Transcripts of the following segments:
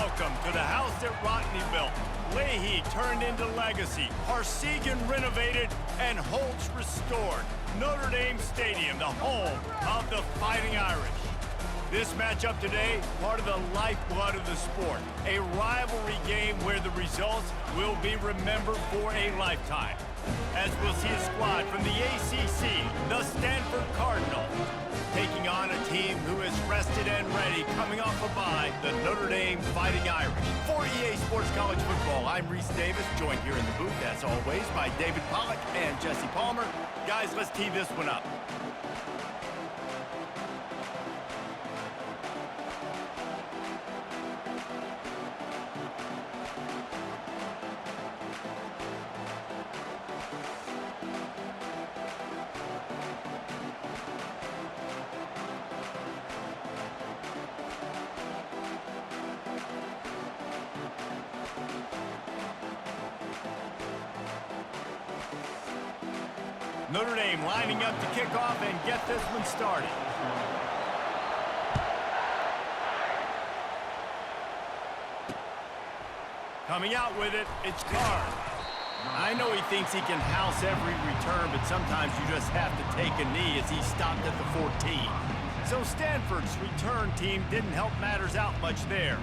Welcome to the house that Rodney built. Leahy turned into legacy. Harsegan renovated and Holtz restored. Notre Dame Stadium, the home of the Fighting Irish. This matchup today, part of the lifeblood of the sport. A rivalry game where the results will be remembered for a lifetime. As we'll see a squad from the ACC, the Stanford Cardinals, taking on a team who is rested and ready, coming off a bye, the Notre Dame Fighting Irish. For EA Sports College Football, I'm Reese Davis, joined here in the booth, as always, by David Pollack and Jesse Palmer. Guys, let's tee this one up. Notre Dame lining up to kick off and get this one started. Coming out with it, it's Carr. I know he thinks he can house every return, but sometimes you just have to take a knee as he stopped at the 14. So Stanford's return team didn't help matters out much there.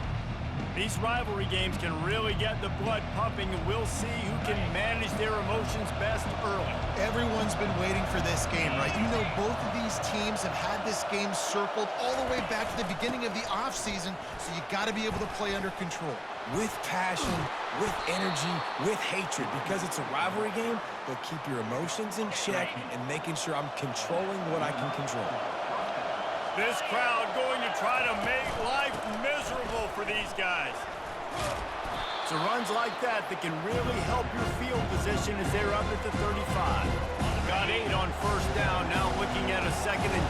These rivalry games can really get the blood pumping, and we'll see who can manage their emotions best early. Everyone's been waiting for this game, right? You know, both of these teams have had this game circled all the way back to the beginning of the offseason, so you got to be able to play under control. With passion, with energy, with hatred, because it's a rivalry game, but keep your emotions in check and making sure I'm controlling what I can control. This crowd going to try to make life miserable for these guys. So runs like that can really help your field position as they're up at the 35. Got 8 on first down, now looking at a 2nd and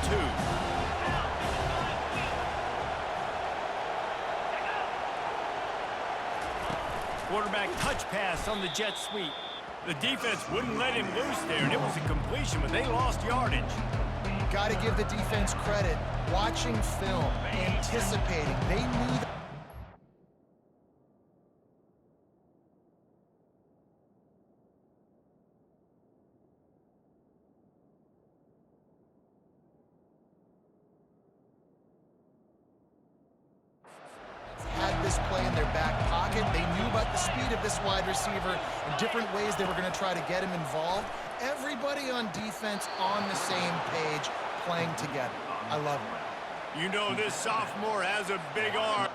2. Quarterback touch pass on the jet sweep. The defense wouldn't let him loose there, and it was a completion, but they lost yardage. Got to give the defense credit. Watching film, anticipating, they knew that. Had this play in their back pocket. They knew about the speed of this wide receiver and different ways they were going to try to get him involved. Everybody on defense on the same page, playing together. I love it. You know this sophomore has a big arm.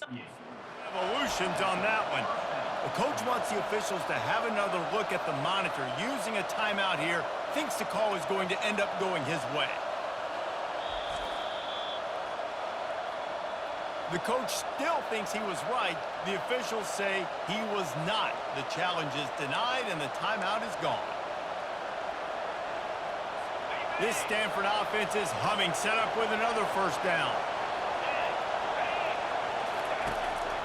Evolutions on that one. The coach wants the officials to have another look at the monitor. Using a timeout here, thinks the call is going to end up going his way. The coach still thinks he was right. The officials say he was not. The challenge is denied and the timeout is gone. This Stanford offense is humming, set up with another first down.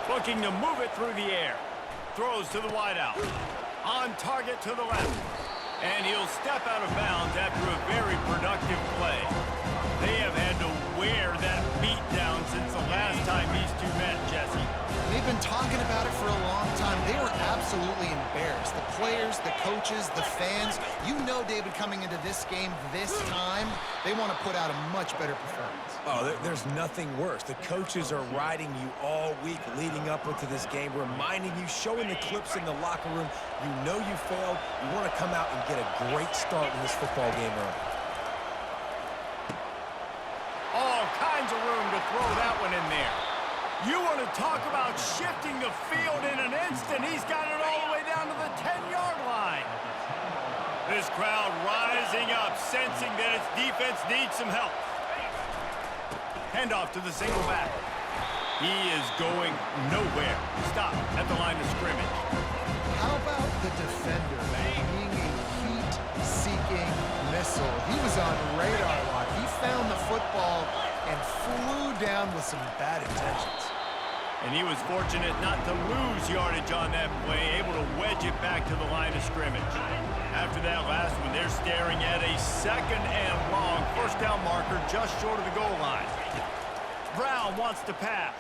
Looking to move it through the air. Throws to the wideout. On target to the left. And he'll step out of bounds after a very productive play. They have had to wear that beat down since the last time these two met, Jesse. They've been talking about it for a long time. They were absolutely embarrassed. The players, the coaches, the fans. You know, David, coming into this game this time, they want to put out a much better performance. Oh, there's nothing worse. The coaches are riding you all week leading up into this game, reminding you, showing the clips in the locker room. You know you failed. You want to come out and get a great start in this football game early. All kinds of room to throw that one in there. You want to talk about shifting the field in an instant. He's got it all the way down to the 10-yard line. This crowd rising up, sensing that its defense needs some help. Handoff to the single back. He is going nowhere. Stop at the line of scrimmage. How about the defender being a heat-seeking missile? He was on radar lock. He found the football and flew down with some bad intentions. And he was fortunate not to lose yardage on that play, able to wedge it back to the line of scrimmage. After that last one, they're staring at a 2nd and long. First down marker just short of the goal line. Brown wants to pass.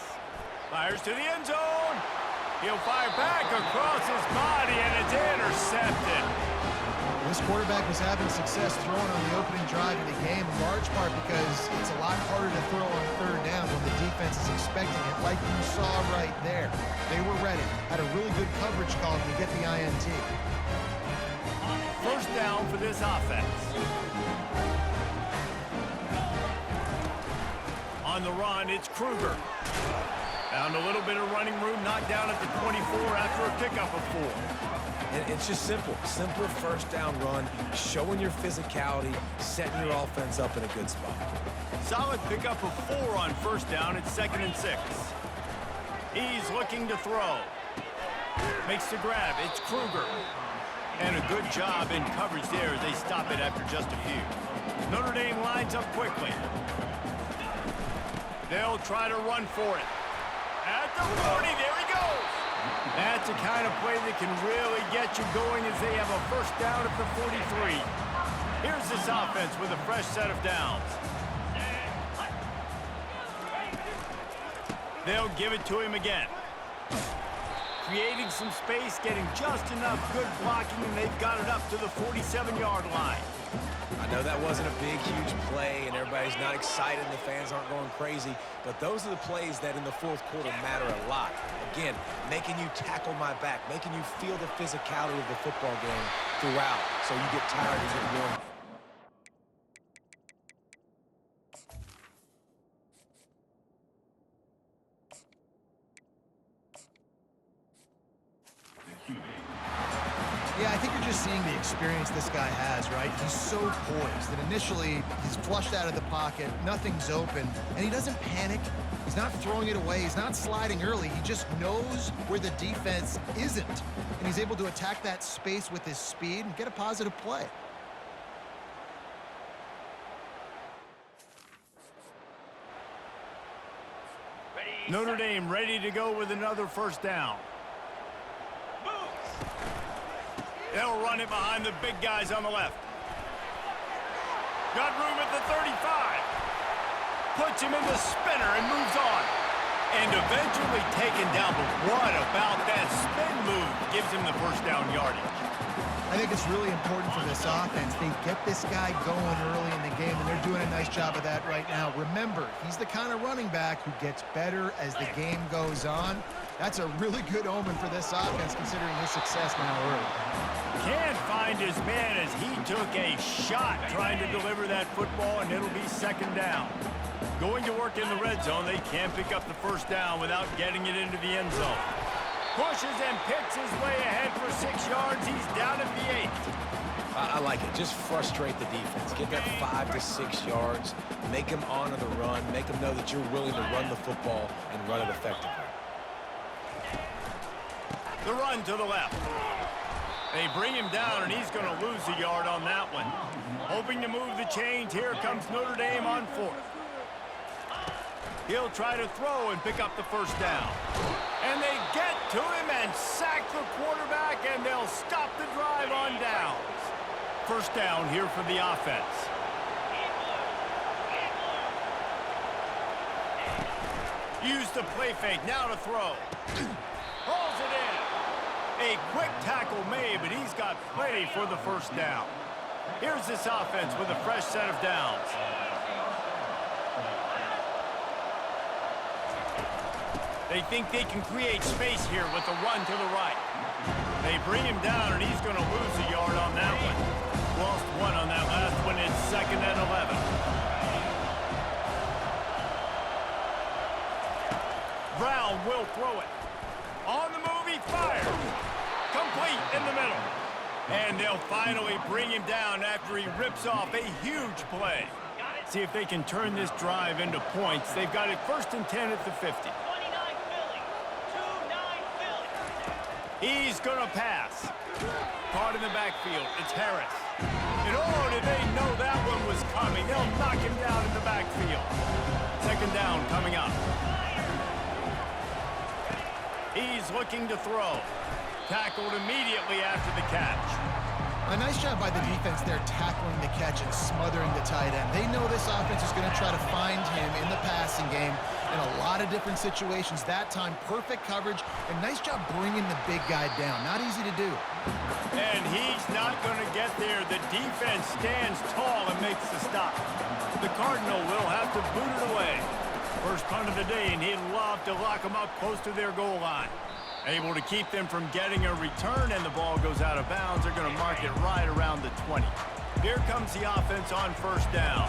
Fires to the end zone. He'll fire back across his body, and it's intercepted. This quarterback was having success throwing on the opening drive of the game, in large part because it's a lot harder to throw on 3rd down when the defense is expecting it, like you saw right there. They were ready, had a really good coverage call to get the INT. First down for this offense. On the run, it's Kruger. Found a little bit of running room, knocked down at the 24 after a pickup of 4. And it's just simple. Simple first down run, showing your physicality, setting your offense up in a good spot. Solid pickup of 4 on first down. It's 2nd and 6. He's looking to throw. Makes the grab. It's Kruger. And a good job in coverage there as they stop it after just a few. Notre Dame lines up quickly. They'll try to run for it. At the 40, there he goes. That's the kind of play that can really get you going as they have a first down at the 43. Here's this offense with a fresh set of downs. They'll give it to him again. Creating some space, getting just enough good blocking, and they've got it up to the 47-yard line. I know that wasn't a big, huge play, and everybody's not excited, and the fans aren't going crazy, but those are the plays that in the 4th quarter matter a lot. Again, making you tackle my back, making you feel the physicality of the football game throughout, so you get tired and get warm. Yeah, I think you're just seeing the experience this guy has, right? He's so poised that initially he's flushed out of the pocket, nothing's open, and he doesn't panic. He's not throwing it away. He's not sliding early. He just knows where the defense isn't, and he's able to attack that space with his speed and get a positive play. Notre Dame ready to go with another first down. They'll run it behind the big guys on the left. Got room at the 35. Puts him in the spinner and moves on. And eventually taken down, but what about that spin move? Gives him the first down yardage. I think it's really important for this offense. They get this guy going early in the game, and they're doing a nice job of that right now. Remember, he's the kind of running back who gets better as the game goes on. That's a really good omen for this offense, considering his success now early. Can't find his man as he took a shot trying to deliver that football, and it'll be 2nd down. Going to work in the red zone, they can't pick up the first down without getting it into the end zone. Pushes and picks his way ahead for 6 yards. He's down at the 8. I like it. Just frustrate the defense. Get that 5 to 6 yards. Make them honor the run. Make them know that you're willing to run the football and run it effectively. The run to the left. They bring him down, and he's going to lose a yard on that one. Hoping to move the chains. Here comes Notre Dame on 4th. He'll try to throw and pick up the first down. And they get to him and sack the quarterback, and they'll stop the drive on downs. First down here for the offense. Use the play fake, now to throw. Hauls it in. A quick tackle made, but he's got plenty for the first down. Here's this offense with a fresh set of downs. They think they can create space here with a run to the right. They bring him down, and he's going to lose a yard on that one. Lost 1 on that last one. It's 2nd and 11. Brown will throw it. On the move, he fires. Complete in the middle. And they'll finally bring him down after he rips off a huge play. See if they can turn this drive into points. They've got it 1st and 10 at the 50. He's going to pass. Caught in the backfield. It's Harris. And oh, did they know that one was coming. They'll knock him down in the backfield. 2nd down coming up. He's looking to throw. tackled immediately after the catch. A nice job by the defense there tackling the catch and smothering the tight end. They know this offense is going to try to find him in the passing game in a lot of different situations. That time, perfect coverage, and nice job bringing the big guy down. Not easy to do. And he's not going to get there. The defense stands tall and makes the stop. The Cardinal will have to boot it away. First punt of the day, and he'd love to lock them up close to their goal line. Able to keep them from getting a return, and the ball goes out of bounds. They're going to mark it right around the 20. Here comes the offense on first down.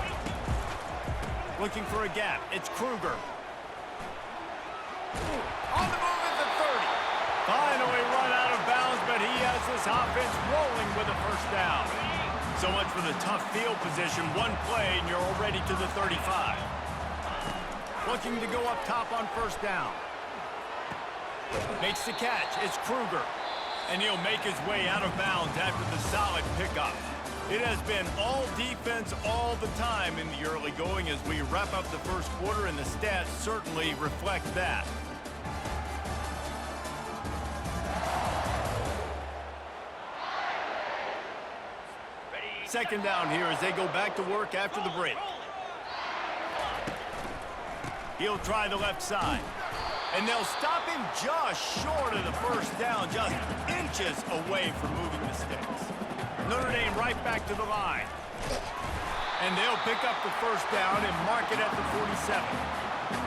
Looking for a gap. It's Kruger. On the move at the 30. Finally run out of bounds, but he has this offense rolling with a first down. So much for the tough field position. One play, and you're already to the 35. Looking to go up top on first down. Makes the catch. It's Kruger. And he'll make his way out of bounds after the solid pickup. It has been all defense all the time in the early going as we wrap up the first quarter, and the stats certainly reflect that. Second down here as they go back to work after the break. He'll try the left side. And they'll stop him just short of the first down, just inches away from moving the sticks. Notre Dame right back to the line. And they'll pick up the first down and mark it at the 47.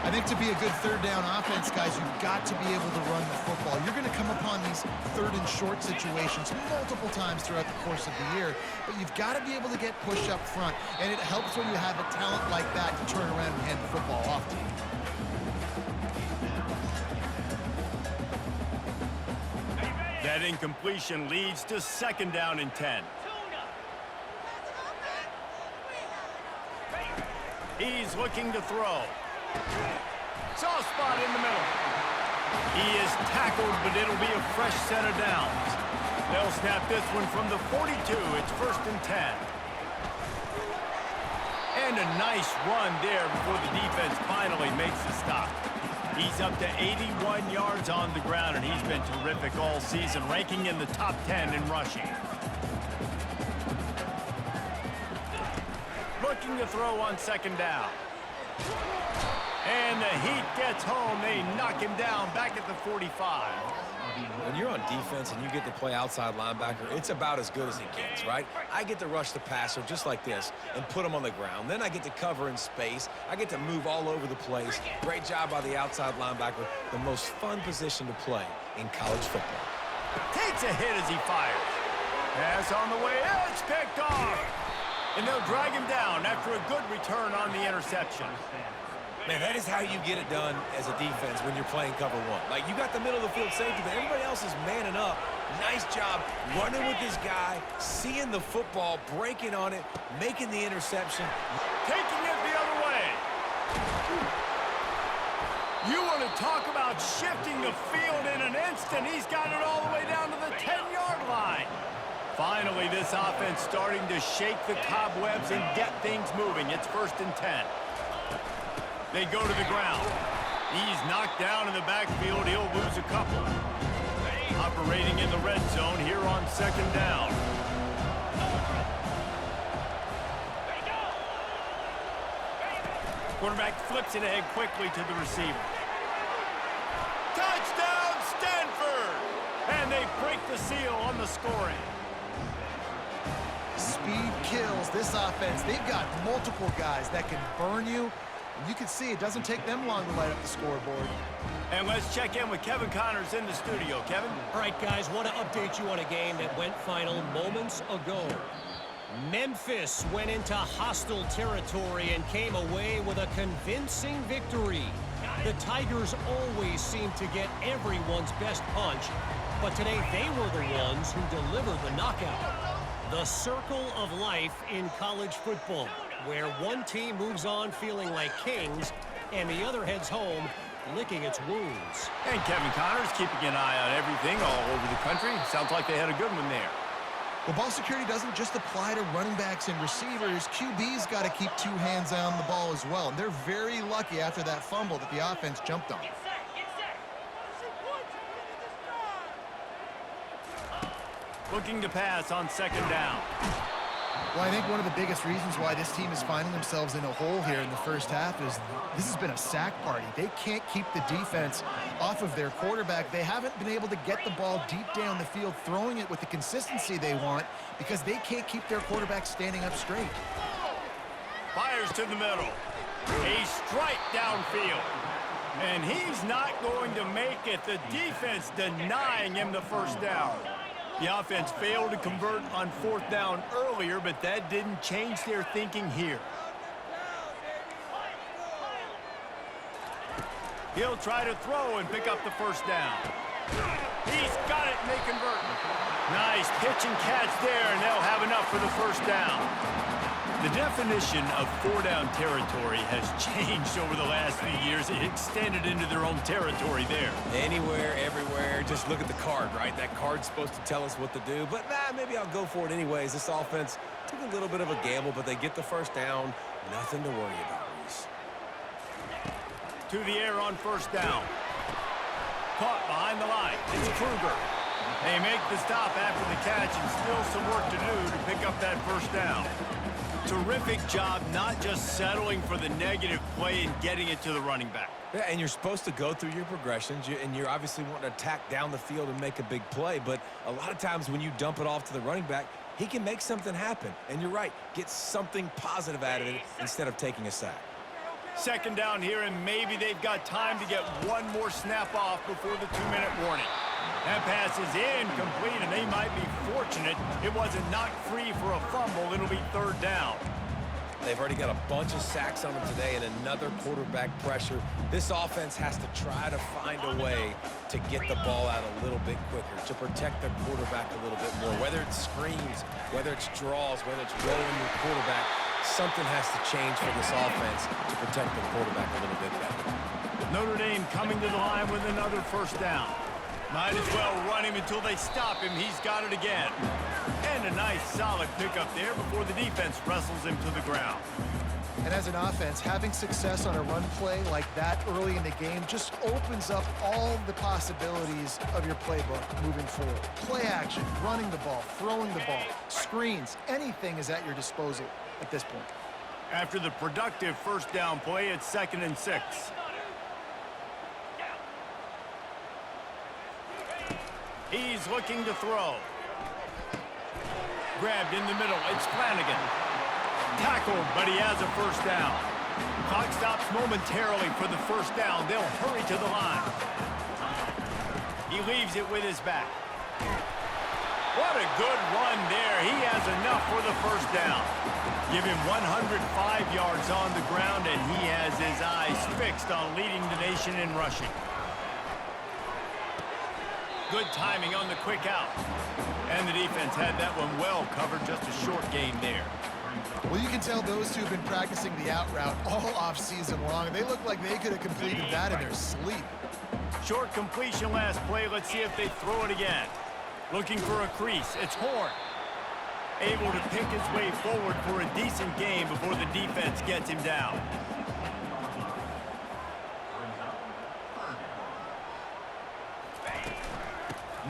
I think to be a good third down offense, guys, you've got to be able to run the football. You're going to come upon these third and short situations multiple times throughout the course of the year, but you've got to be able to get pushed up front, and it helps when you have a talent like that to turn around and hand the football off to you. That incompletion leads to second down and 10. He's looking to throw. Soft spot in the middle. He is tackled, but it'll be a fresh set of downs. They'll snap this one from the 42. It's first and 10. And a nice run there before the defense finally makes the stop. He's up to 81 yards on the ground, and he's been terrific all season, ranking in the top 10 in rushing. Looking to throw on second down. And the heat gets home. They knock him down back at the 45. When you're on defense and you get to play outside linebacker, it's about as good as it gets, right? I get to rush the passer just like this and put him on the ground. Then I get to cover in space. I get to move all over the place. Great job by the outside linebacker. The most fun position to play in college football. Takes a hit as he fires. Pass on the way. It's picked off. And they'll drag him down after a good return on the interception. Man, that is how you get it done as a defense when you're playing cover one. Like, you got the middle of the field safety, but everybody else is manning up. Nice job running with this guy, seeing the football, breaking on it, making the interception. Taking it the other way. You want to talk about shifting the field in an instant. He's got it all the way down to the 10-yard line. Finally, this offense starting to shake the cobwebs and get things moving. It's first and 10. They go to the ground. He's knocked down in the backfield. He'll lose a couple. Operating in the red zone here on second down. Quarterback flips it ahead quickly to the receiver. Touchdown, Stanford! And they break the seal on the scoring. Speed kills this offense. They've got multiple guys that can burn you. You can see it doesn't take them long to light up the scoreboard. And let's check in with Kevin Connors in the studio. Kevin? All right, guys, want to update you on a game that went final moments ago. Memphis went into hostile territory and came away with a convincing victory. The Tigers always seem to get everyone's best punch, but today they were the ones who delivered the knockout. The circle of life in college football, where one team moves on feeling like kings and the other heads home licking its wounds. And Kevin Connors keeping an eye on everything all over the country. Sounds like they had a good one there. Well, ball security doesn't just apply to running backs and receivers. QB's got to keep two hands on the ball as well. And they're very lucky after that fumble that the offense jumped on. looking to pass on second down. Well, I think one of the biggest reasons why this team is finding themselves in a hole here in the first half is this has been a sack party. They can't keep the defense off of their quarterback. They haven't been able to get the ball deep down the field, throwing it with the consistency they want because they can't keep their quarterback standing up straight. Fires to the middle. A strike downfield. And he's not going to make it. The defense denying him the first down. The offense failed to convert on fourth down earlier, but that didn't change their thinking here. He'll try to throw and pick up the first down. He's got it, and they convert. Nice pitch and catch there, and they'll have enough for the first down. The definition of four-down territory has changed over the last few years. It extended into their own territory there. Anywhere, everywhere, just look at the card, right? That card's supposed to tell us what to do, but maybe I'll go for it anyways. This offense took a little bit of a gamble, but they get the first down. Nothing to worry about, Reese. To the air on first down. Caught behind the line. It's Kruger. They make the stop after the catch and still some work to do to pick up that first down. Terrific job not just settling for the negative play and getting it to the running back. Yeah, and you're supposed to go through your progressions, and you're obviously wanting to attack down the field and make a big play, but a lot of times when you dump it off to the running back, he can make something happen. And you're right, get something positive out of it instead of taking a sack. Second down here, and maybe they've got time to get one more snap off before the 2-minute warning. That pass is incomplete, and they might be fortunate it wasn't knocked free for a fumble. It'll be third down. They've already got a bunch of sacks on them today and another quarterback pressure. This offense has to try to find a way to get the ball out a little bit quicker, to protect their quarterback a little bit more. Whether it's screens, whether it's draws, whether it's rolling your quarterback, something has to change for this offense to protect the quarterback a little bit better. Notre Dame coming to the line with another first down. Might as well run him until they stop him. He's got it again. And a nice solid pickup there before the defense wrestles him to the ground. And as an offense, having success on a run play like that early in the game just opens up all the possibilities of your playbook moving forward. Play action, running the ball, throwing the ball, screens, anything is at your disposal at this point. After the productive first down play, it's 2nd and 6. He's looking to throw. Grabbed in the middle. It's Flanagan. Tackled, but he has a first down. Clock stops momentarily for the first down. They'll hurry to the line. He leaves it with his back. What a good run there. He has enough for the first down. Give him 105 yards on the ground, and he has his eyes fixed on leading the nation in rushing. Good timing on the quick out. And the defense had that one well covered, just a short gain there. Well, you can tell those two have been practicing the out route all off-season long. They look like they could have completed that in their sleep. Short completion last play. Let's see if they throw it again. Looking for a crease. It's Horn. Able to pick his way forward for a decent gain before the defense gets him down.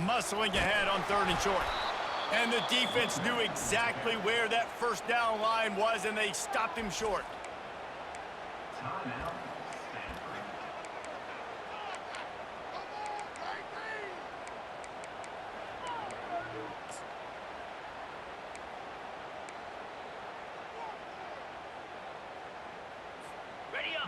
Muscling ahead on 3rd and short. And the defense knew exactly where that first down line was, and they stopped him short.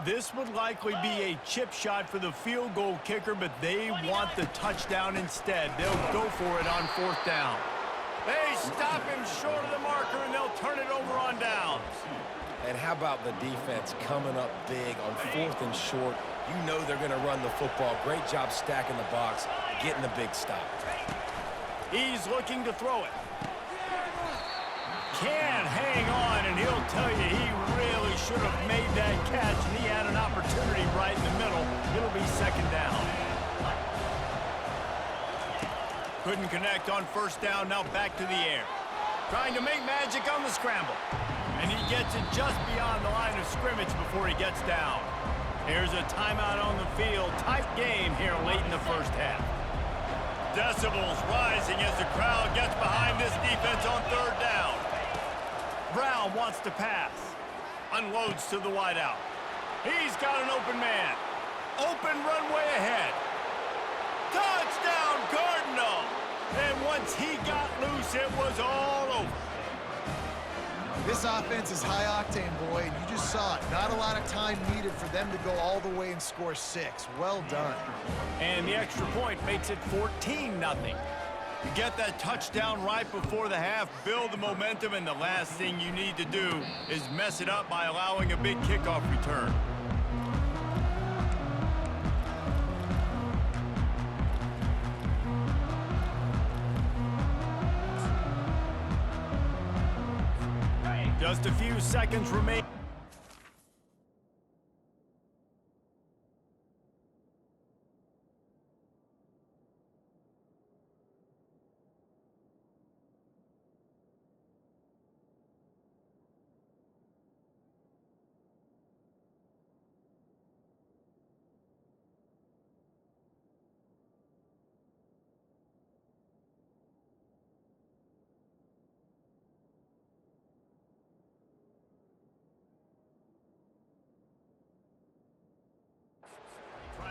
This would likely be a chip shot for the field goal kicker, but they want the touchdown instead. They'll go for it on 4th down. They stop him short of the marker, and they'll turn it over on downs. And how about the defense coming up big on 4th and short? You know they're going to run the football. Great job stacking the box, getting the big stop. He's looking to throw it. Can't hang on, and he'll tell you he really should have made that catch, and he had an opportunity right in the middle. It'll be 2nd down. Couldn't connect on first down, now back to the air. Trying to make magic on the scramble. And he gets it just beyond the line of scrimmage before he gets down. Here's a timeout on the field. Tight game here late in the first half. Decibels rising as the crowd gets behind this defense on third down. Brown wants to pass. Unloads to the wideout. He's got an open man. Open runway ahead. Touchdown, Cardinal! And once he got loose, it was all over. This offense is high octane, boy, and you just saw it. Not a lot of time needed for them to go all the way and score 6. Well done. And the extra point makes it 14-0. You get that touchdown right before the half, build the momentum, and the last thing you need to do is mess it up by allowing a big kickoff return. Just a few seconds remain.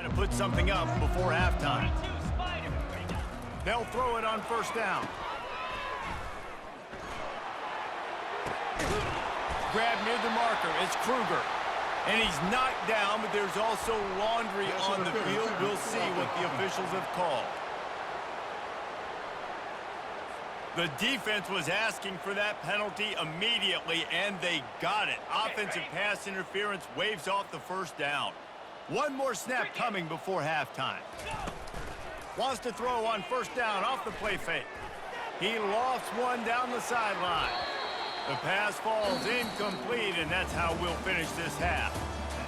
To put something up before halftime. They'll throw it on first down. Grab near the marker. It's Kruger. And he's knocked down, but there's also laundry on the field. We'll see what the officials have called. The defense was asking for that penalty immediately, and they got it. Offensive pass interference waves off the first down. One more snap coming before halftime. Wants to throw on first down off the play fake. He lofts one down the sideline. The pass falls incomplete, and that's how we'll finish this half.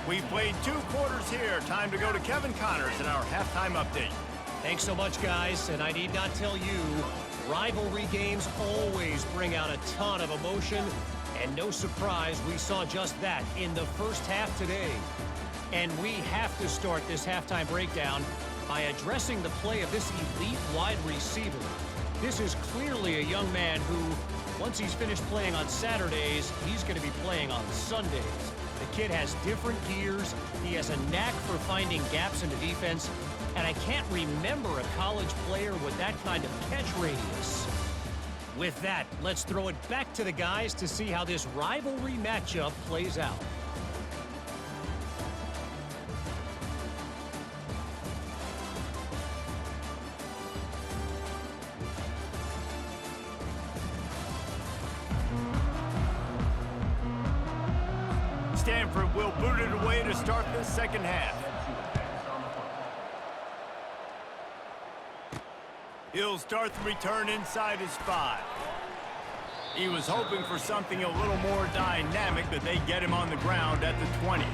We played 2 quarters here. Time to go to Kevin Connors in our halftime update. Thanks so much, guys, and I need not tell you, rivalry games always bring out a ton of emotion, and no surprise we saw just that in the first half today. And we have to start this halftime breakdown by addressing the play of this elite wide receiver. This is clearly a young man who, once he's finished playing on Saturdays, he's going to be playing on Sundays. The kid has different gears. He has a knack for finding gaps in the defense. And I can't remember a college player with that kind of catch radius. With that, let's throw it back to the guys to see how this rivalry matchup plays out. Stanford will boot it away to start the second half. He'll start the return inside his 5. He was hoping for something a little more dynamic, but they get him on the ground at the 20.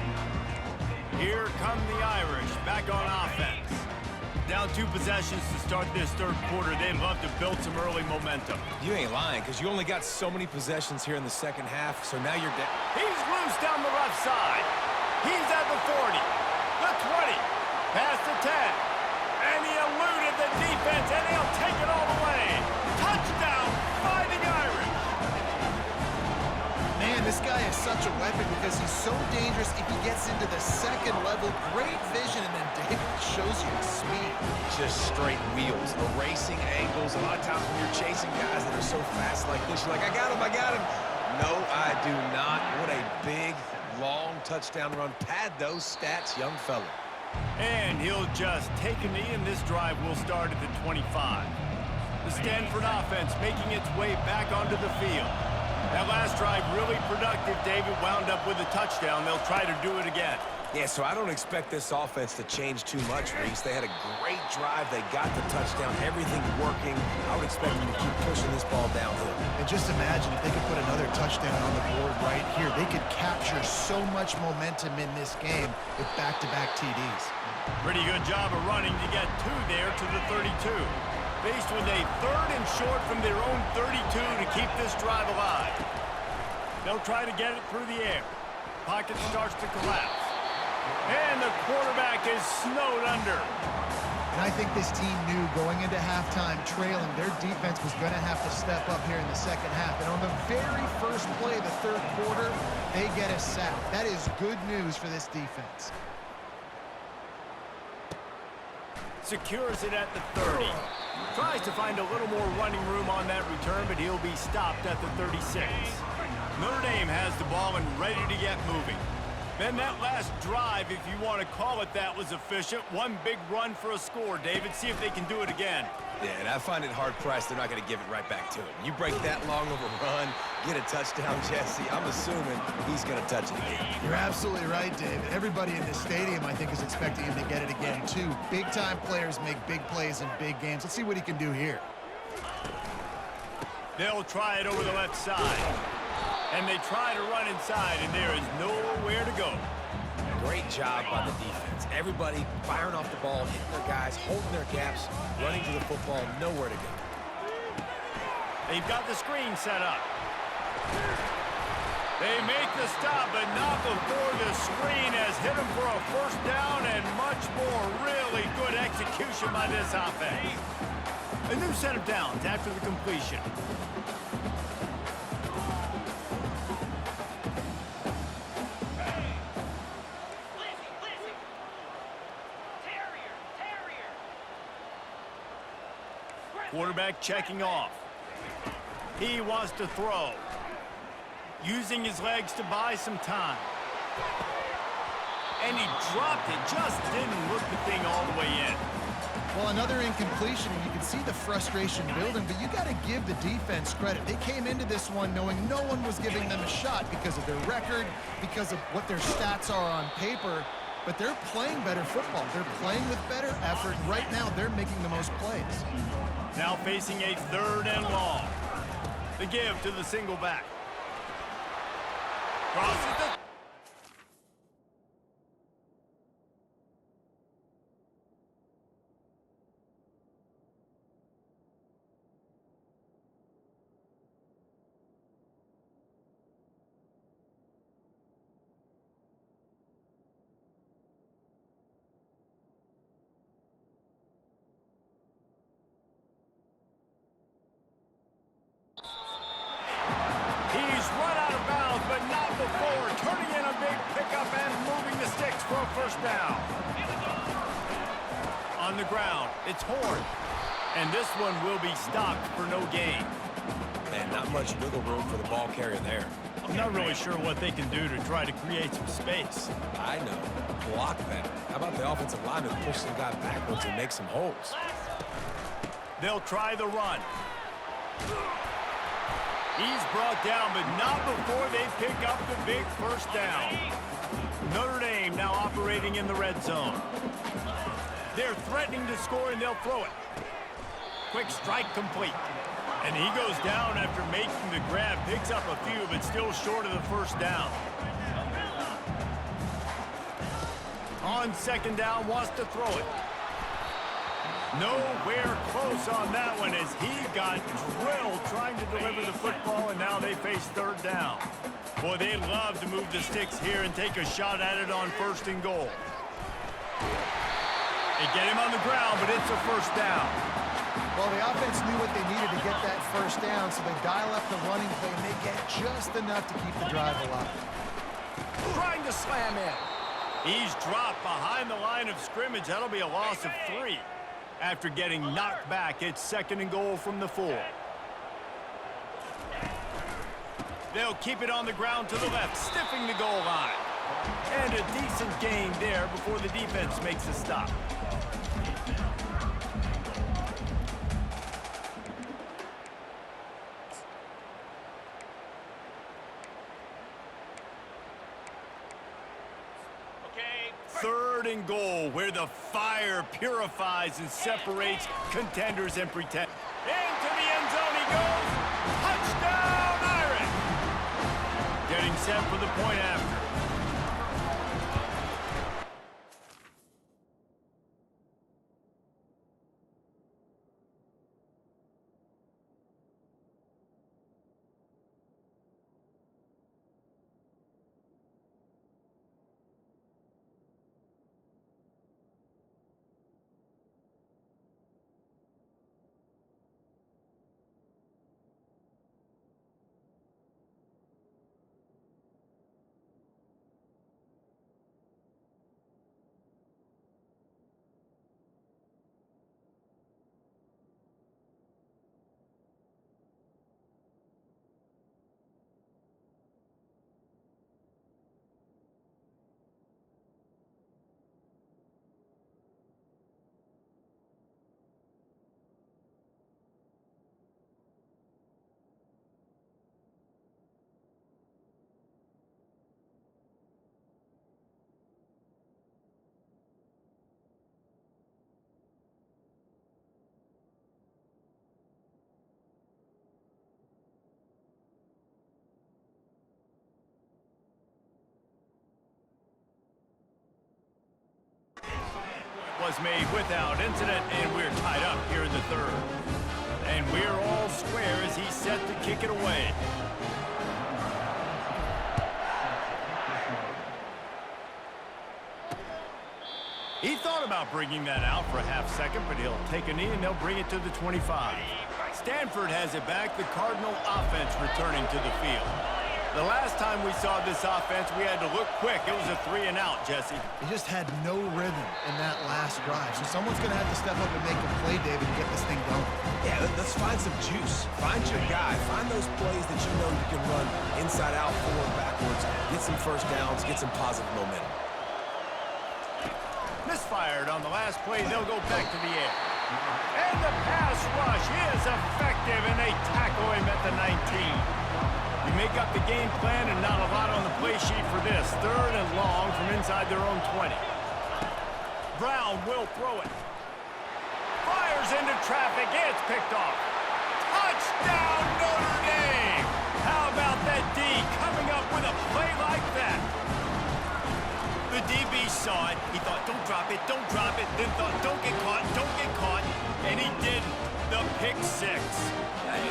Here come the Irish back on offense. Down 2 possessions to start this third quarter. They'd love to build some early momentum. You ain't lying, because you only got so many possessions here in the second half, so now you're down. He's loose down the left side. He's at the 40, the 20, past the 10. And he eluded the defense, and he'll take it all the way. Touchdown, Fighting Irish. Man, this guy is such a weapon because he's so dangerous if he gets into the second level. Great vision, and then David shows you his speed. Just straight wheels, erasing angles. A lot of times when you're chasing guys that are so fast like this, you're like, I got him, I got him. No, I do not. What a big, long touchdown run. Pad those stats, young fella. And he'll just take a knee, and this drive will start at the 25. The Stanford offense making its way back onto the field. That last drive really productive. David wound up with a touchdown. They'll try to do it again. Yeah, so I don't expect this offense to change too much, Reese. They had a great drive. They got the touchdown. Everything working. I would expect them to keep pushing this ball downhill. And just imagine if they could put another touchdown on the board right here. They could capture so much momentum in this game with back-to-back TDs. Pretty good job of running to get 2 there to the 32. Faced with a 3rd and short from their own 32 to keep this drive alive. They'll try to get it through the air. Pocket starts to collapse. And the quarterback is snowed under. And I think this team knew going into halftime trailing, their defense was going to have to step up here in the second half. And on the very first play of the third quarter, they get a sack. That is good news for this defense. Secures it at the 30. Tries to find a little more running room on that return, but he'll be stopped at the 36. Notre Dame has the ball and ready to get moving. Then that last drive, if you want to call it that, was efficient. One big run for a score, David. See if they can do it again. Yeah, and I find it hard-pressed they're not going to give it right back to him. You break that long of a run, get a touchdown, Jesse, I'm assuming he's going to touch it again. You're absolutely right, David. Everybody in this stadium, I think, is expecting him to get it again, too. Big-time players make big plays in big games. Let's see what he can do here. They'll try it over the left side. And they try to run inside, and there is nowhere to go. Great job by the defense. Everybody firing off the ball, hitting their guys, holding their gaps, running to the football, nowhere to go. They've got the screen set up. They make the stop, but not before the screen has hit them for a first down and much more. Really good execution by this offense. A new set of downs after the completion. Quarterback checking off. He wants to throw. Using his legs to buy some time. And he dropped it. Just didn't look the thing all the way in. Well, another incompletion, and you can see the frustration building, but you got to give the defense credit. They came into this one knowing no one was giving them a shot because of their record, because of what their stats are on paper, but they're playing better football. They're playing with better effort. Right now, they're making the most plays. Now facing a 3rd and long. The give to the single back. Crosses the... turning in a big pickup and moving the sticks for a first down. On the ground, it's Horn. And this one will be stopped for no gain. Man, not much wiggle room for the ball carrier there. I'm not really sure what they can do to try to create some space. I know. Block better. How about the offensive lineman push some guy backwards and make some holes? They'll try the run. He's brought down, but not before they pick up the big first down. Notre Dame now operating in the red zone. They're threatening to score, and they'll throw it. Quick strike complete. And he goes down after making the grab. Picks up a few, but still short of the first down. On 2nd down, wants to throw it. Nowhere close on that one as he got drilled trying to deliver the football, and now they face 3rd down. Boy, they love to move the sticks here and take a shot at it on 1st and goal. They get him on the ground, but it's a first down. Well, the offense knew what they needed to get that first down, so they dial up the running play, and they get just enough to keep the drive alive. Trying to slam in. He's dropped behind the line of scrimmage. That'll be a loss of 3. After getting knocked back, it's 2nd and goal from the 4. They'll keep it on the ground to the left, stiffing the goal line. And a decent gain there before the defense makes a stop. Third and goal, where the fire purifies and separates contenders and pretenders. Into the end zone he goes. Touchdown, Irish! Getting set for the point after. was made without incident, and we're tied up here in the third. And we're all square as he's set to kick it away. He thought about bringing that out for a half second, but he'll take a knee and they'll bring it to the 25. Stanford has it back, the Cardinal offense returning to the field. The last time we saw this offense, we had to look quick. It was a 3-and-out, Jesse. He just had no rhythm in that last drive. So someone's going to have to step up and make a play, David, and get this thing going. Yeah, let's find some juice. Find your guy. Find those plays that you know you can run inside out, forward, backwards. Get some first downs. Get some positive momentum. Misfired on the last play. They'll go back to the air. And the pass rush is effective, and they tackle him at the 19. You make up the game plan and not a lot on the play sheet for this. 3rd and long from inside their own 20. Brown will throw it. Fires into traffic. It's picked off. Touchdown, Notre Dame! How about that D coming up with a play like that? The DB saw it. He thought, don't drop it, don't drop it. Then thought, don't get caught, don't get caught. And he didn't. The pick 6.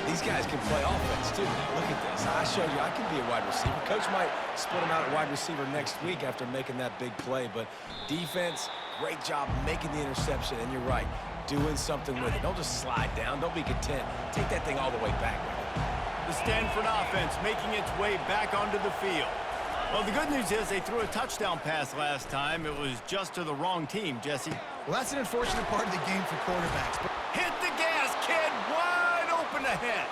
These guys can play offense, too. Now, look at this. I showed you I can be a wide receiver. Coach might split him out at wide receiver next week after making that big play. But defense, great job making the interception. And you're right, doing something with it. Don't just slide down. Don't be content. Take that thing all the way back. The Stanford offense making its way back onto the field. Well, the good news is they threw a touchdown pass last time. It was just to the wrong team, Jesse. Well, that's an unfortunate part of the game for quarterbacks. But hit the gas, kid. Wide open ahead.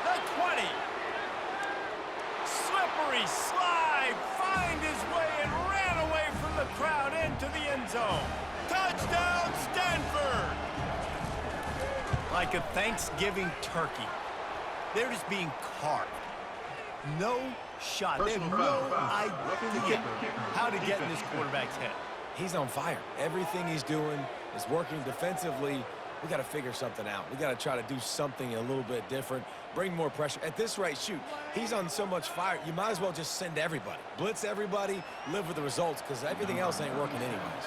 The 20. Slippery slide. Find his way and ran away from the crowd into the end zone. Touchdown, Stanford. Like a Thanksgiving turkey. They're just being carved. No shot. They have no idea how to get in this quarterback's head. He's on fire. Everything he's doing is working defensively. We got to figure something out. We got to try to do something a little bit different, bring more pressure. At this rate, shoot, he's on so much fire, you might as well just send everybody. Blitz everybody, live with the results, because everything else ain't working anyways.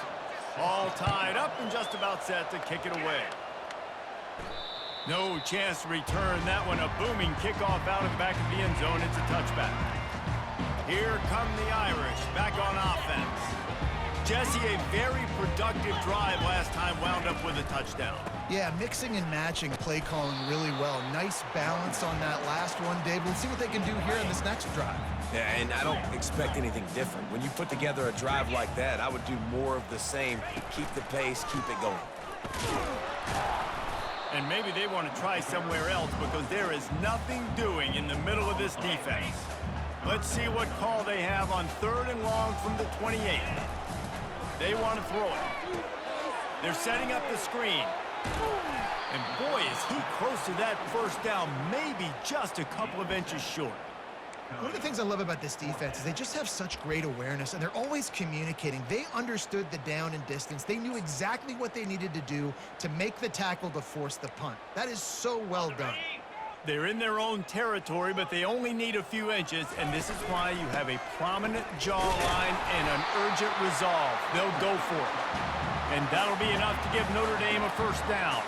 All tied up and just about set to kick it away. No chance to return that one. A booming kickoff out of the back of the end zone. It's a touchback. Here come the Irish back on offense. Jesse, a very productive drive last time wound up with a touchdown. yeah, mixing and matching play calling really well. Nice balance on that last one, Dave. We'll see what they can do here in this next drive. Yeah, and I don't expect anything different. When you put together a drive like that, I would do more of the same. Keep the pace, keep it going. And maybe they want to try somewhere else because there is nothing doing in the middle of this defense. Let's see what call they have on 3rd and long from the 28. They want to throw it. They're setting up the screen. And boy, is he close to that first down, maybe just a couple of inches short. One of the things I love about this defense is they just have such great awareness, and they're always communicating. They understood the down and distance. They knew exactly what they needed to do to make the tackle to force the punt. That is so well done. They're in their own territory, but they only need a few inches, and this is why you have a prominent jawline and an urgent resolve. They'll go for it. And that'll be enough to give Notre Dame a first down.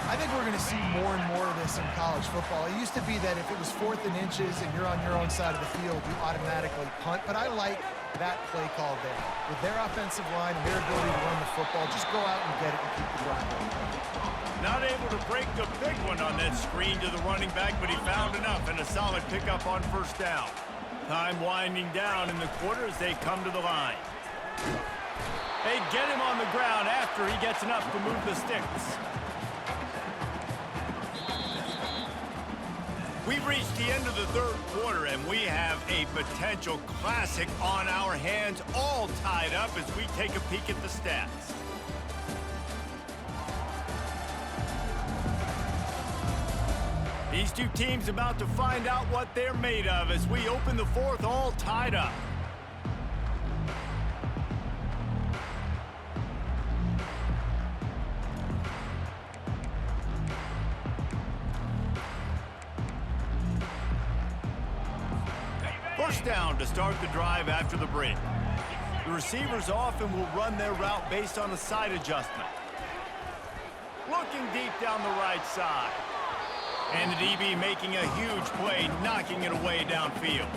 I think we're going to see more and more of this in college football. It used to be that if it was 4th and inches and you're on your own side of the field, you automatically punt. But I like that play call there. With their offensive line and their ability to run the football, just go out and get it and keep the drive going. Not able to break the big one on that screen to the running back, but he found enough and a solid pickup on first down. Time winding down in the quarter as they come to the line. They get him on the ground after he gets enough to move the sticks. We've reached the end of the 3rd quarter, and we have a potential classic on our hands, all tied up as we take a peek at the stats. These two teams about to find out what they're made of as we open the 4th, all tied up. First down to start the drive after the break. The receivers often will run their route based on a side adjustment. Looking deep down the right side. And the DB making a huge play, knocking it away downfield.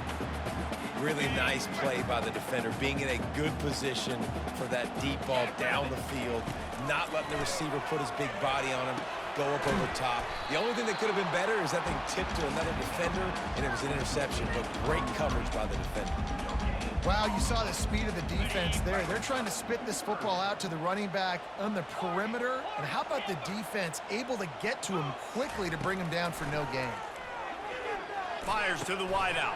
Really nice play by the defender, being in a good position for that deep ball down the field, not letting the receiver put his big body on him, go up over top. The only thing that could have been better is that thing tipped to another defender, and it was an interception, but great coverage by the defender. Wow, you saw the speed of the defense there. They're trying to spit this football out to the running back on the perimeter. And how about the defense able to get to him quickly to bring him down for no gain? Fires to the wideout.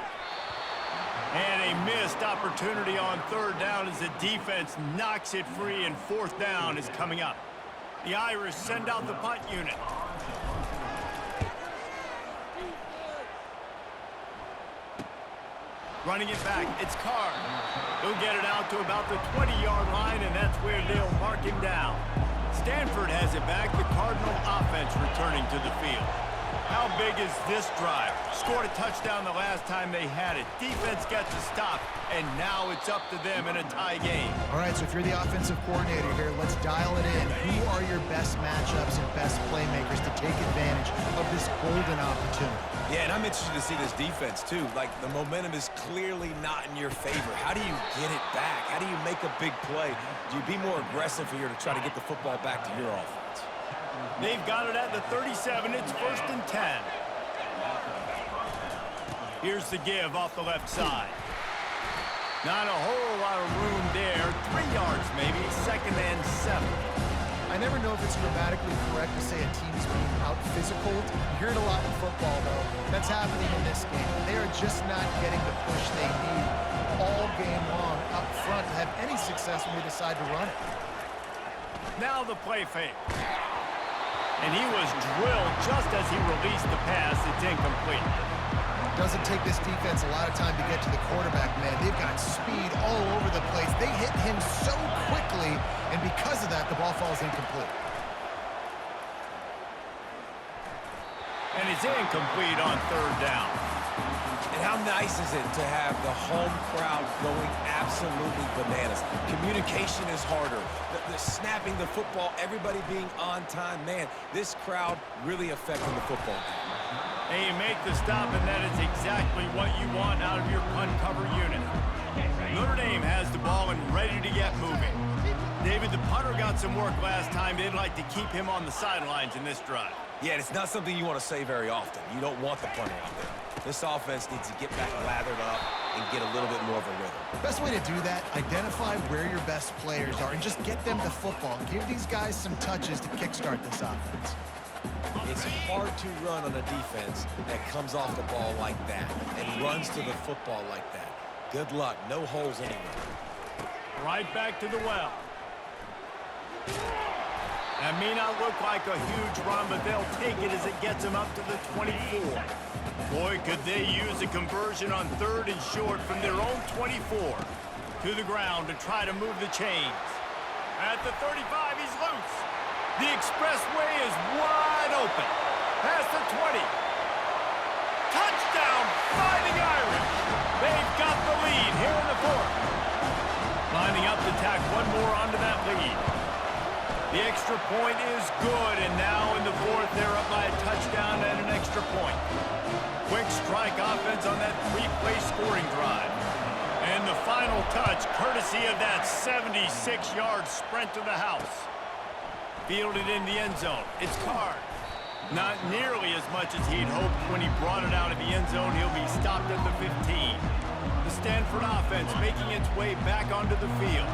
And a missed opportunity on third down as the defense knocks it free, and fourth down is coming up. The Irish send out the punt unit. Running it back, it's Carr. He'll get it out to about the 20-yard line, and that's where they'll mark him down. Stanford has it back, the Cardinal offense returning to the field. How big is this drive? Scored a touchdown the last time they had it. Defense gets a stop, and now it's up to them in a tie game. All right, so if you're the offensive coordinator here, let's dial it in. Who are your best matchups and best playmakers to take advantage of this golden opportunity? Yeah, and I'm interested to see this defense, too. Like, the momentum is clearly not in your favor. How do you get it back? How do you make a big play? Do you be more aggressive here to try to get the football back to your offense? They've got it at the 37. It's 1st and 10. Here's the give off the left side. Not a whole lot of room there. 3 yards maybe. 2nd and 7. I never know if it's grammatically correct to say a team is being out-physical. You hear it a lot in football, though. That's happening in this game. They are just not getting the push they need all game long up front to have any success when they decide to run it. Now the play fake. And he was drilled just as he released the pass. It's incomplete. Doesn't take this defense a lot of time to get to the quarterback, man. They've got speed all over the place. They hit him so quickly, and because of that, the ball falls incomplete. And it's incomplete on 3rd down. And how nice is it to have the home crowd going absolutely bananas? Communication is harder. The snapping the football, everybody being on time. Man, this crowd really affecting the football game. And you make the stop, and that is exactly what you want out of your punt cover unit. Notre Dame has the ball and ready to get moving. David, the punter got some work last time. They'd like to keep him on the sidelines in this drive. Yeah, it's not something you want to say very often. You don't want the punter out there. This offense needs to get back lathered up and get a little bit more of a rhythm. Best way to do that, identify where your best players are and just get them the football. Give these guys some touches to kickstart this offense. It's hard to run on a defense that comes off the ball like that and runs to the football like that. Good luck. No holes anywhere. Right back to the well. That may not look like a huge run, but they'll take it as it gets them up to the 24. Boy, could they use a conversion on 3rd and short from their own 24. To the ground to try to move the chains. At the 35, he's loose. The expressway is wide open. Past the 20. Touchdown, Fighting Irish. They've got the lead here in the 4th. Lining up to tack one more onto that lead. The extra point is good, and now in the 4th, they're up by a touchdown and an extra point. Quick strike offense on that 3-play scoring drive. And the final touch, courtesy of that 76-yard sprint to the house. Fielded in the end zone. It's Carr. Not nearly as much as he'd hoped when he brought it out of the end zone. He'll be stopped at the 15. The Stanford offense making its way back onto the field.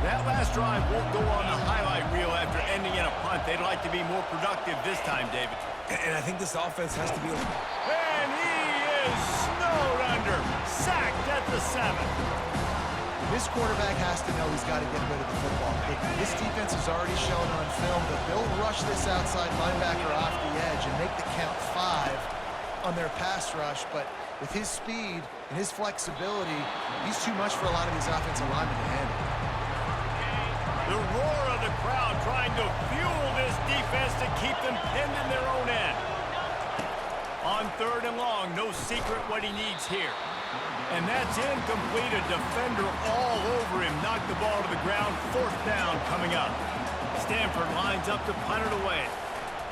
That last drive won't go on the highlight reel after ending in a punt. They'd like to be more productive this time, David. And I think this offense has to be... And he is snowed under. Sacked at the 7. This quarterback has to know he's got to get rid of the football quickly. This defense has already shown on film that they'll rush this outside linebacker off the edge and make the count 5 on their pass rush. But with his speed and his flexibility, he's too much for a lot of these offensive linemen to handle. The roar of the crowd trying to fuel this defense to keep them pinned in their own end. On 3rd and long, no secret what he needs here. And that's incomplete. A defender all over him. Knocked the ball to the ground. 4th down coming up. Stanford lines up to punt it away.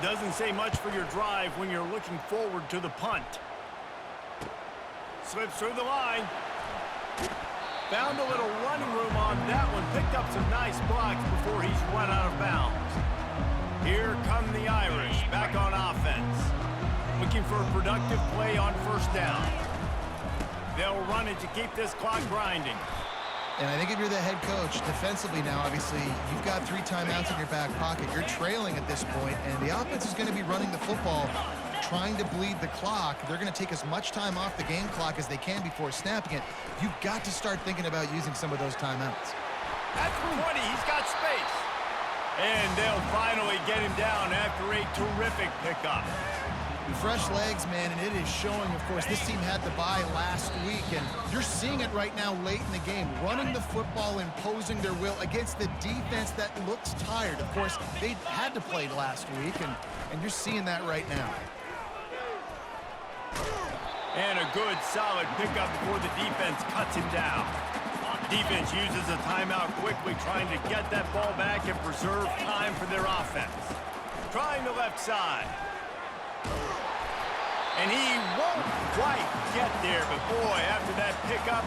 Doesn't say much for your drive when you're looking forward to the punt. Slips through the line. Found a little running room on that one. Picked up some nice blocks before he's run out of bounds. Here come the Irish back on offense. Looking for a productive play on 1st down. They'll run it to keep this clock grinding. And I think if you're the head coach, defensively now, obviously, you've got 3 timeouts in your back pocket. You're trailing at this point, and the offense is going to be running the football, trying to bleed the clock. They're going to take as much time off the game clock as they can before snapping it. You've got to start thinking about using some of those timeouts. At 20, he's got space. And they'll finally get him down after a terrific pickup. Fresh legs, man, and it is showing, of course, this team had the bye last week, and you're seeing it right now late in the game, running the football, imposing their will against the defense that looks tired. Of course, they had to play last week, and you're seeing that right now. And a good, solid pickup before the defense cuts him down. Defense uses a timeout quickly, trying to get that ball back and preserve time for their offense. Trying the left side. And he won't quite get there, but boy, after that pickup,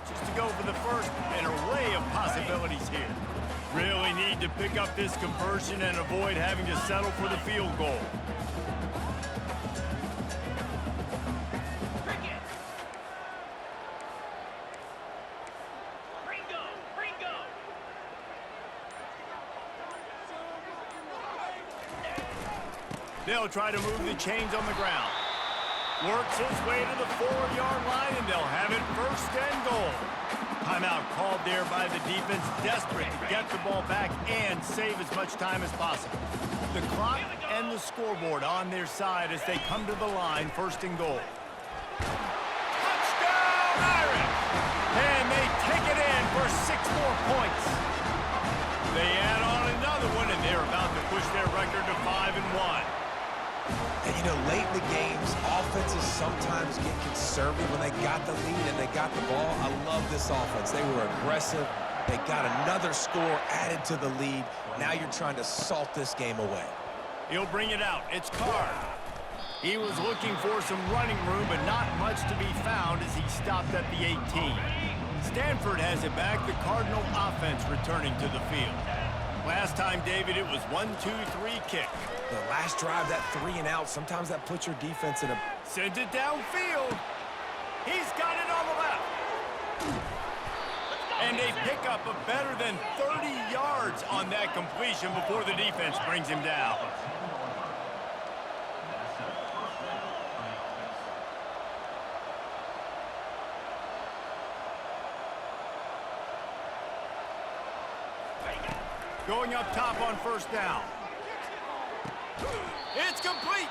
just to go for the first, an array of possibilities here. Really need to pick up this conversion and avoid having to settle for the field goal. They'll try to move the chains on the ground. Works his way to the 4-yard line, and they'll have it 1st and goal. Timeout called there by the defense, desperate to get the ball back and save as much time as possible. The clock and the scoreboard on their side as they come to the line, 1st and goal. Touchdown, Irish! And they take it in for 6 more points. They add on another one, and they're about to push their record to 5-1. And, you know, late in the games, offenses sometimes get conservative when they got the lead and they got the ball. I love this offense. They were aggressive. They got another score added to the lead. Now you're trying to salt this game away. He'll bring it out. It's Carr. He was looking for some running room, but not much to be found as he stopped at the 18. Stanford has it back. The Cardinal offense returning to the field. Last time, David, it was 1-2-3 kick. The last drive, that 3 and out, sometimes that puts your defense in a... Sends it downfield. He's got it on the left. And they pick up a better than 30 yards on that completion before the defense brings him down. Going up top on 1st down. It's complete.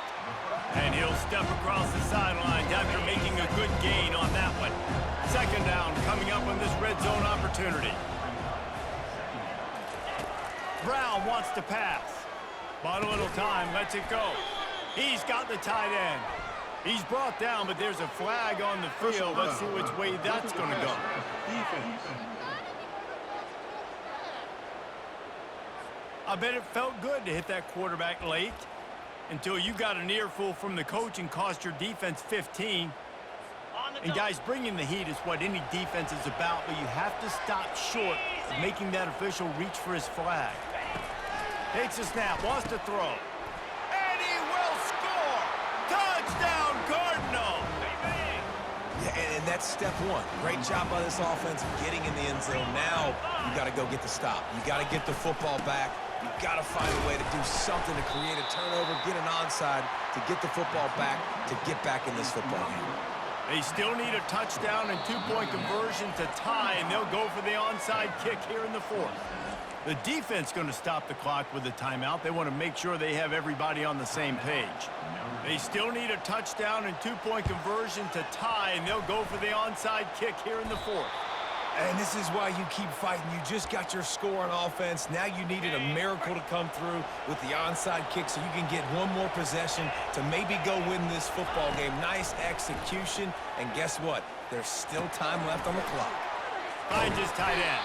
And he'll step across the sidelines after making a good gain on that one. 2nd down coming up on this red zone opportunity. Brown wants to pass. Bought a little time, lets it go. He's got the tight end. He's brought down, but there's a flag on the field. Let's see which way that's going to go. I bet it felt good to hit that quarterback late until you got an earful from the coach and cost your defense 15. And guys, bringing the heat is what any defense is about, but you have to stop short of making that official reach for his flag. Takes a snap, wants to throw. And he will score! Touchdown, Cardinal! Yeah, and that's step 1. Great job by this offense getting in the end zone. Now you got to go get the stop. You got to get the football back. You got to find a way to do something to create a turnover, get an onside, to get the football back, to get back in this football game. They still need a touchdown and 2-point conversion to tie, and they'll go for the onside kick here in the 4th. The defense going to stop the clock with a timeout. They want to make sure they have everybody on the same page. They still need a touchdown and 2-point conversion to tie, and they'll go for the onside kick here in the 4th. And this is why you keep fighting. You just got your score on offense. Now you needed a miracle to come through with the onside kick so you can get one more possession to maybe go win this football game. Nice execution. And guess what? There's still time left on the clock. Finds his tight end.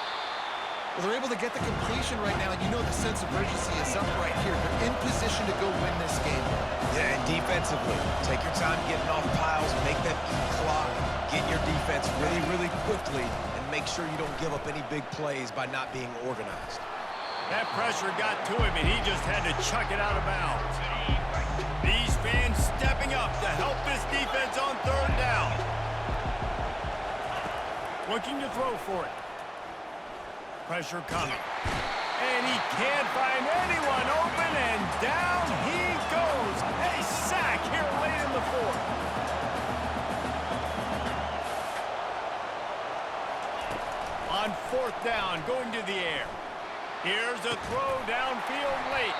Well, they're able to get the completion right now, and you know the sense of urgency is up right here. They're in position to go win this game. Yeah, and defensively, take your time getting off piles, make them eat clock, get your defense really, really quickly, and make sure you don't give up any big plays by not being organized. That pressure got to him, and he just had to chuck it out of bounds. These fans stepping up to help this defense on third down. Looking to throw for it. Pressure coming. And he can't find anyone open, and down he goes. A sack here late in the fourth. On fourth down, going to the air. Here's a throw downfield late.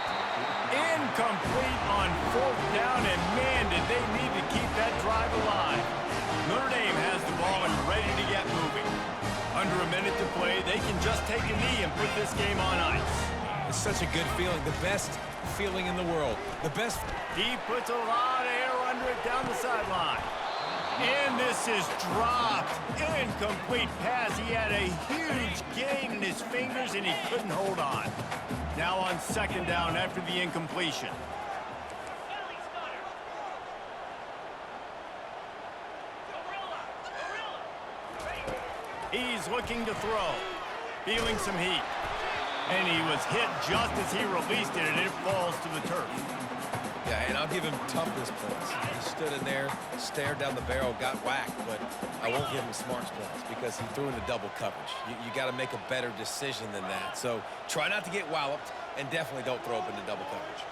Incomplete on fourth down, and man, did they need to keep that drive alive. Notre Dame has the ball and ready to get moving. Under a minute to play, they can just take a knee and put this game on ice. It's such a good feeling, the best feeling in the world. The best. He puts a lot of air under it down the sideline. And this is dropped. Incomplete pass. He had a huge gain in his fingers, and he couldn't hold on. Now on second down after the incompletion. He's looking to throw. Feeling some heat. And he was hit just as he released it, and it falls to the turf. Yeah, and I'll give him toughness points. He stood in there, stared down the barrel, got whacked, but I won't give him smarts points because he threw into double coverage. You got to make a better decision than that. So try not to get walloped, and definitely don't throw up into double coverage.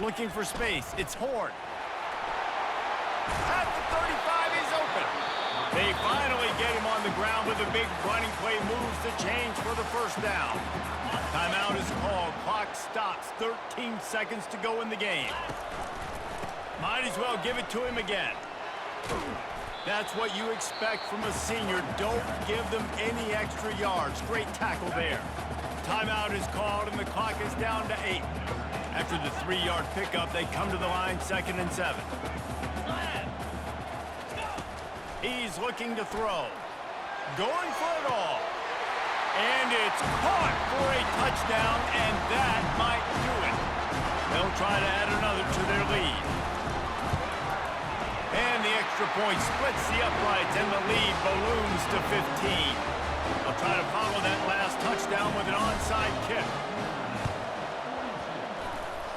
Looking for space. It's Horn. At the 35, he's open. They finally get him on the ground with a big running play. Moves the change for the first down. Timeout is called. Clock stops. 13 seconds to go in the game. Might as well give it to him again. That's what you expect from a senior. Don't give them any extra yards. Great tackle there. Timeout is called, and the clock is down to 8. After the 3-yard pickup, they come to the line, 2nd and 7. He's looking to throw. Going for it all. And it's caught for a touchdown, and that might do it. They'll try to add another to their lead. And the extra point splits the uprights, and the lead balloons to 15. They'll try to follow that last touchdown with an onside kick.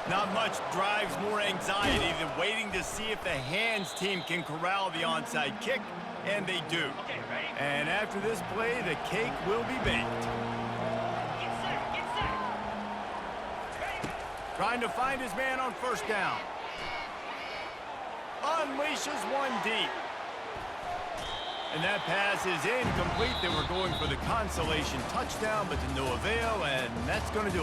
Not much drives more anxiety than waiting to see if the hands team can corral the onside kick, and they do. And after this play, the cake will be baked. Trying to find his man on first down. Unleashes one deep. And that pass is incomplete. They were going for the consolation touchdown, but to no avail, and that's going to do it.